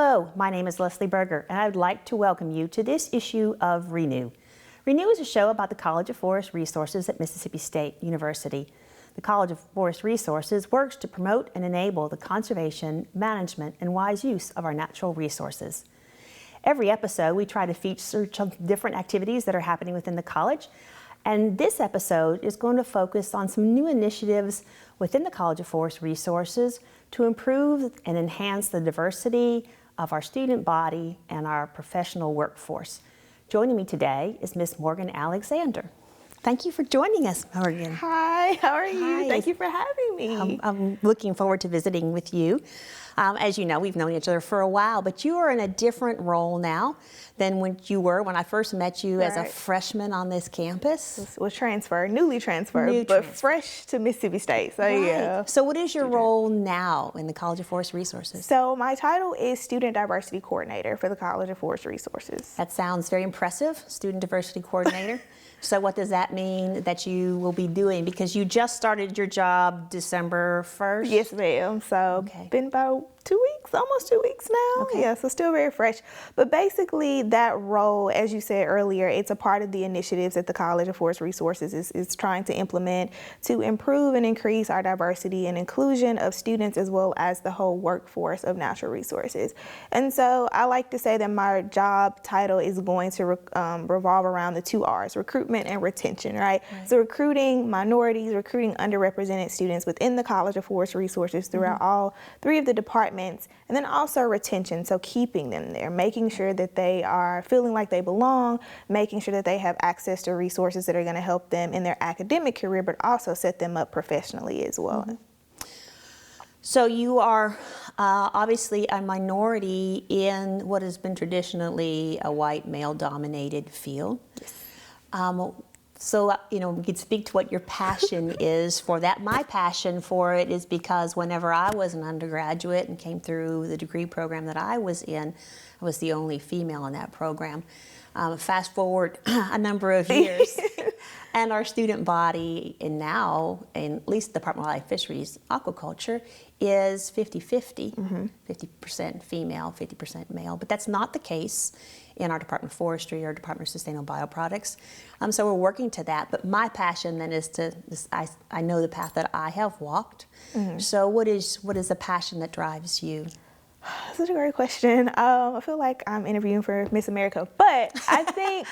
Hello, my name is Leslie Berger, and I would like to welcome you to this issue of Renew. Renew is a show about the College of Forest Resources at Mississippi State University. The College of Forest Resources works to promote and enable the conservation, management, and wise use of our natural resources. Every episode, we try to feature some different activities that are happening within the college, and this episode is going to focus on some new initiatives within the College of Forest Resources to improve and enhance the diversity of our student body and our professional workforce. Joining me today is Miss Morgan Alexander. Thank you for joining us, Morgan. Hi, how are you? Hi. Thank you for having me. I'm looking forward to visiting with you. As you know, we've known each other for a while, but you are in a different role now than when you were when I first met you as a freshman on this campus. Was transferred, newly transferred, but fresh to Mississippi State. So yeah. So what is your role now in the College of Forest Resources? So my title is Student Diversity Coordinator for the College of Forest Resources. That sounds very impressive, Student Diversity Coordinator. So what does that mean that you will be doing? Because you just started your job December 1st? Yes, ma'am. So been about 2 weeks, almost 2 weeks now. Okay. Yeah, so still very fresh. But basically that role, as you said earlier, it's a part of the initiatives that the College of Forest Resources is trying to implement to improve and increase our diversity and inclusion of students as well as the whole workforce of natural resources. And so I like to say that my job title is going to revolve around the 2 R's, recruitment and retention, right? So recruiting minorities, recruiting underrepresented students within the College of Forest Resources throughout all 3 of the departments, and then also retention, so keeping them there, making sure that they are feeling like they belong, making sure that they have access to resources that are going to help them in their academic career, but also set them up professionally as well. So you are obviously a minority in what has been traditionally a white male-dominated field. So, you know, we could speak to what your passion is for that. My passion for it is because whenever I was an undergraduate and came through the degree program that I was in, I was the only female in that program. Fast forward a number of years, and our student body, and now, in at least the Department of Wildlife Fisheries, aquaculture, is 50-50, 50% female, 50% male. But that's not the case in our Department of Forestry or Department of Sustainable Bioproducts. So we're working to that. But my passion then is I know the path that I have walked. So what is the passion that drives you? Such a great question. I feel like I'm interviewing for Miss America, but I think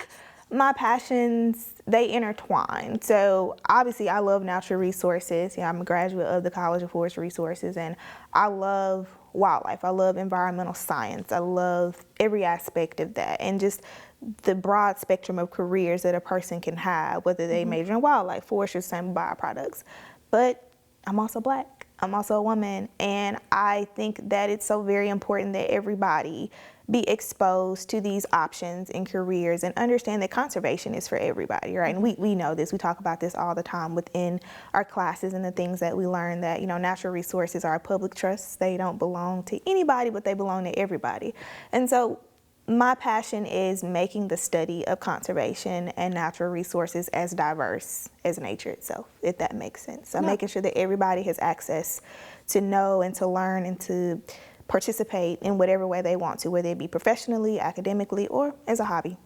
my passions, they intertwine. So obviously I love natural resources. You know, I'm a graduate of the College of Forest Resources, and I love wildlife. I love environmental science. I love every aspect of that, and just the broad spectrum of careers that a person can have, whether they major in wildlife, forestry, sustainable bioproducts. But I'm also Black. I'm also a woman, and I think that it's so very important that everybody be exposed to these options and careers and understand that conservation is for everybody, right? And we know this. We talk about this all the time within our classes and the things that we learn, that, you know, natural resources are a public trust. They don't belong to anybody, but they belong to everybody. And so my passion is making the study of conservation and natural resources as diverse as nature itself, if that makes sense. So making sure that everybody has access to know and to learn and to participate in whatever way they want to, whether it be professionally, academically, or as a hobby.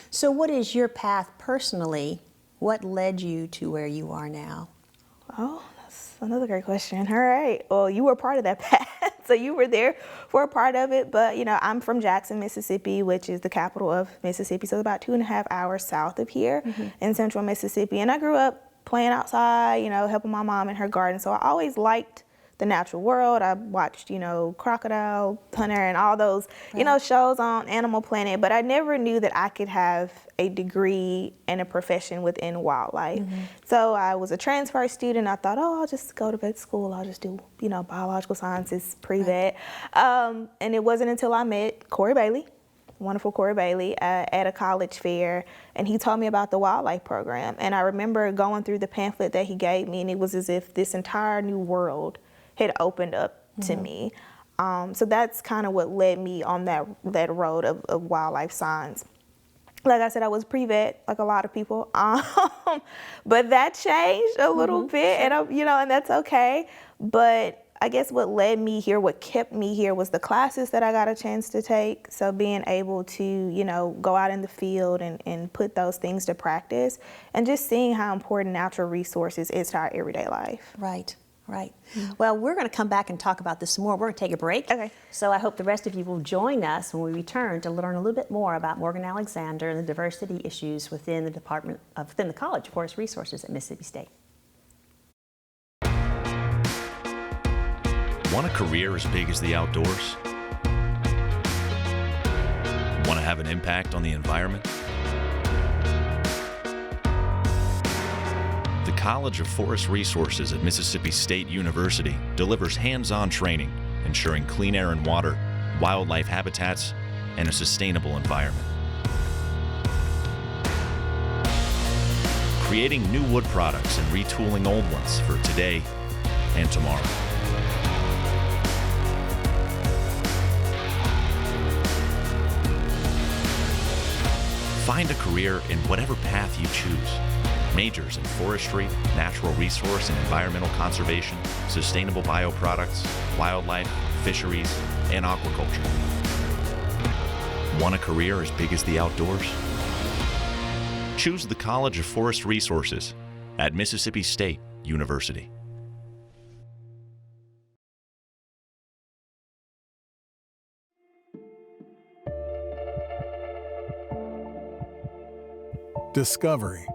So what is your path personally? What led you to where you are now? Oh, that's another great question. All right. Well, you were part of that path. So you were there for a part of it, but you know, I'm from Jackson, Mississippi, which is the capital of Mississippi. So about 2.5 hours south of here in central Mississippi. And I grew up playing outside, you know, helping my mom in her garden. So I always liked the natural world. I watched, you know, Crocodile Hunter and all those, you know, shows on Animal Planet, but I never knew that I could have a degree and a profession within wildlife. So I was a transfer student. I thought, oh, I'll just go to vet school. I'll just do, you know, biological sciences, pre-vet. And it wasn't until I met Corey Bailey, wonderful Corey Bailey, at a college fair, and he told me about the wildlife program. And I remember going through the pamphlet that he gave me, and it was as if this entire new world had opened up to me. So that's kind of what led me on that road of wildlife science. Like I said, I was pre-vet, like a lot of people, but that changed a little bit, and you know, and that's okay. But I guess what led me here, what kept me here was the classes that I got a chance to take. So being able to, go out in the field and put those things to practice, and just seeing how important natural resources is to our everyday life. Right. Right. Well, we're going to come back and talk about this some more. We're going to take a break. Okay. So I hope the rest of you will join us when we return to learn a little bit more about Morgan Alexander and the diversity issues within the within the College of Forest Resources at Mississippi State. Want a career as big as the outdoors? Want to have an impact on the environment? The College of Forest Resources at Mississippi State University delivers hands-on training, ensuring clean air and water, wildlife habitats, and a sustainable environment. Creating new wood products and retooling old ones for today and tomorrow. Find a career in whatever path you choose. Majors in forestry, natural resource and environmental conservation, sustainable bioproducts, wildlife, fisheries, and aquaculture. Want a career as big as the outdoors? Choose the College of Forest Resources at Mississippi State University. Discovery.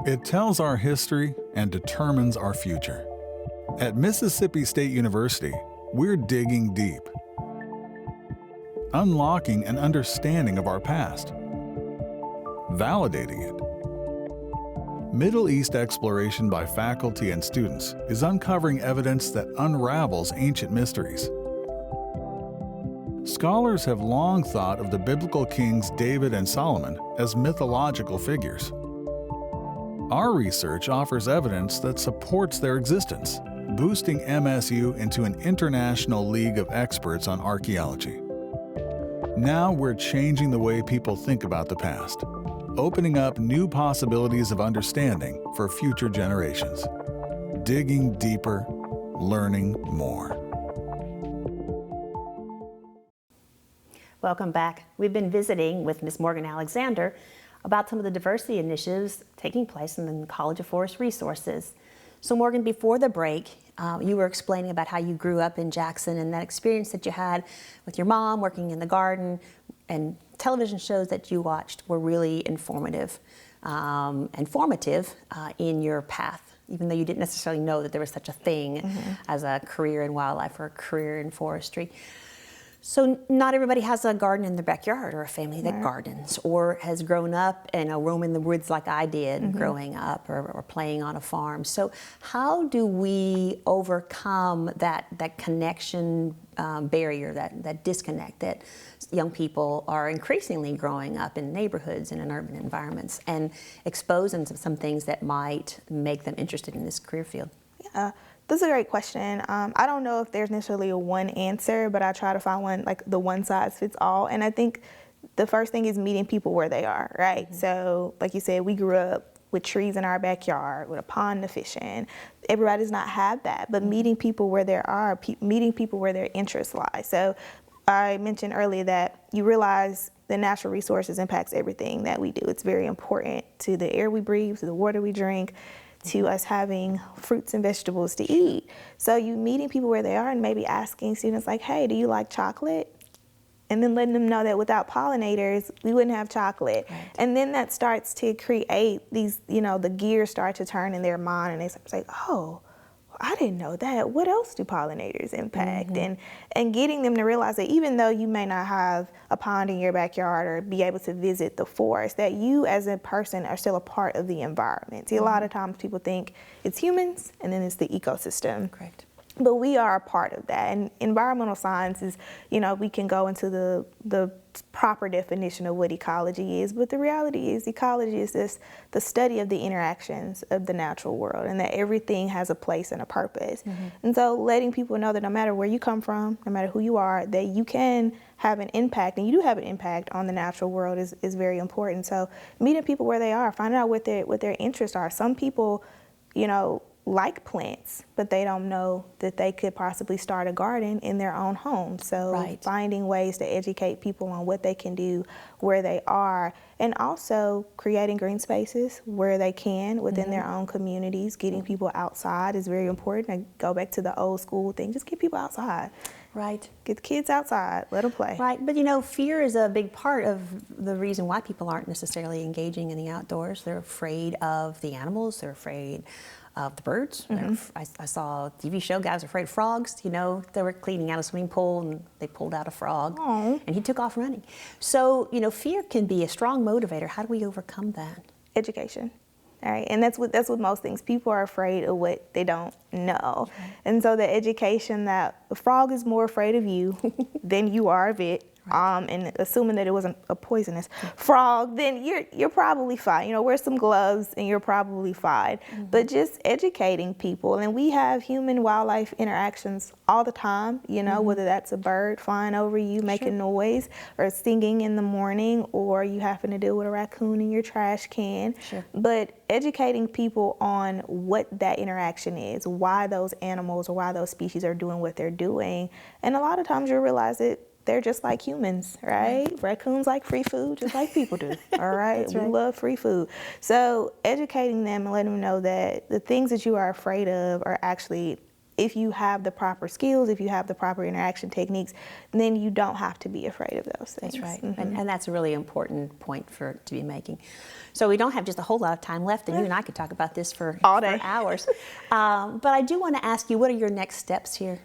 It tells our history and determines our future. At Mississippi State University, we're digging deep, unlocking an understanding of our past, validating it. Middle East exploration by faculty and students is uncovering evidence that unravels ancient mysteries. Scholars have long thought of the biblical kings David and Solomon as mythological figures. Our research offers evidence that supports their existence, boosting MSU into an international league of experts on archaeology. Now we're changing the way people think about the past, opening up new possibilities of understanding for future generations. Digging deeper, learning more. Welcome back. We've been visiting with Ms. Morgan Alexander about some of the diversity initiatives taking place in the College of Forest Resources. So Morgan, before the break, you were explaining about how you grew up in Jackson and that experience that you had with your mom working in the garden, and television shows that you watched were really informative and formative in your path, even though you didn't necessarily know that there was such a thing as a career in wildlife or a career in forestry. So not everybody has a garden in their backyard, or a family that gardens, or has grown up and roam in the woods like I did growing up, or playing on a farm. So how do we overcome that connection barrier, that disconnect that young people are increasingly growing up in neighborhoods and in urban environments, and expose them to some things that might make them interested in this career field? Yeah. This is a great question. I don't know if there's necessarily a one answer, but I try to find one, like the one size fits all. And I think the first thing is meeting people where they are, right? So like you said, we grew up with trees in our backyard, with a pond to fish in. Everybody does not have that, but meeting people where they are, meeting people where their interests lie. So I mentioned earlier that you realize the natural resources impacts everything that we do. It's very important to the air we breathe, to the water we drink, to us having fruits and vegetables to eat. So you meeting people where they are and maybe asking students like, hey, do you like chocolate? And then letting them know that without pollinators, we wouldn't have chocolate. Right. And then that starts to create these, the gears start to turn in their mind, and they say, oh, I didn't know that. What else do pollinators impact? And getting them to realize that even though you may not have a pond in your backyard or be able to visit the forest, that you as a person are still a part of the environment. See, a lot of times people think it's humans and then it's the ecosystem. Correct. But we are a part of that. And environmental science is, we can go into the proper definition of what ecology is, but the reality is ecology is the study of the interactions of the natural world, and that everything has a place and a purpose. And so letting people know that no matter where you come from, no matter who you are, that you can have an impact, and you do have an impact on the natural world is very important. So meeting people where they are, finding out what their interests are. Some people, like plants, but they don't know that they could possibly start a garden in their own home. So Right. finding ways to educate people on what they can do where they are, and also creating green spaces where they can within their own communities. Getting people outside is very important. I go back to the old school thing, just get people outside. Right. Get the kids outside, let them play. Right, but you know, fear is a big part of the reason why people aren't necessarily engaging in the outdoors. They're afraid of the animals, they're afraid of the birds. I saw a TV show, guys were afraid of frogs. You know, they were cleaning out a swimming pool and they pulled out a frog and he took off running. So, you know, fear can be a strong motivator. How do we overcome that? Education. All right, and that's with most things. People are afraid of what they don't know, and so the education that the frog is more afraid of you than you are of it. And assuming that it wasn't a poisonous frog, then you're probably fine. You know, wear some gloves and you're probably fine. But just educating people, and we have human-wildlife interactions all the time, you know, whether that's a bird flying over you making noise, or singing in the morning, or you happen to deal with a raccoon in your trash can. But educating people on what that interaction is, why those animals or why those species are doing what they're doing. And a lot of times you'll realize that they're just like humans, right? Raccoons like free food just like people do, all right? We love free food. So educating them and letting them know that the things that you are afraid of are actually, if you have the proper skills, if you have the proper interaction techniques, then you don't have to be afraid of those things. That's right, and that's a really important point to be making. So we don't have just a whole lot of time left, and you and I could talk about this for all day, for hours. But I do want to ask you, what are your next steps here?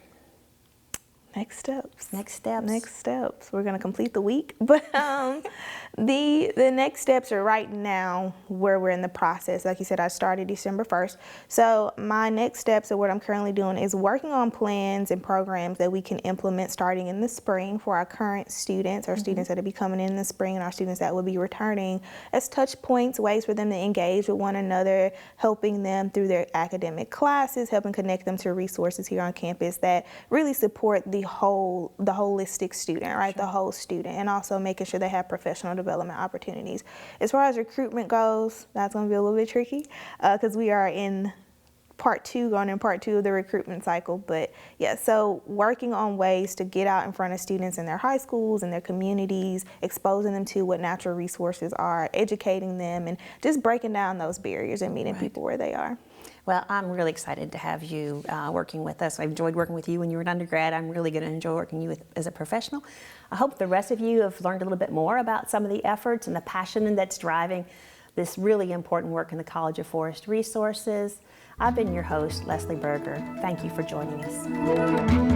Next steps. Next steps. Next steps. We're gonna complete the week, but the next steps are right now where we're in the process. Like you said, I started December 1st. So my next steps, or what I'm currently doing, is working on plans and programs that we can implement starting in the spring for our current students, our students that will be coming in the spring, and our students that will be returning, as touch points, ways for them to engage with one another, helping them through their academic classes, helping connect them to resources here on campus that really support the holistic student, right? The whole student, and also making sure they have professional development opportunities. As far as recruitment goes, that's going to be a little bit tricky because we are in going in part two of the recruitment cycle. But yeah, so working on ways to get out in front of students in their high schools and their communities, exposing them to what natural resources are, educating them, and just breaking down those barriers and meeting people where they are. Well, I'm really excited to have you working with us. I enjoyed working with you when you were an undergrad. I'm really going to enjoy working with you as a professional. I hope the rest of you have learned a little bit more about some of the efforts and the passion that's driving this really important work in the College of Forest Resources. I've been your host, Leslie Berger. Thank you for joining us.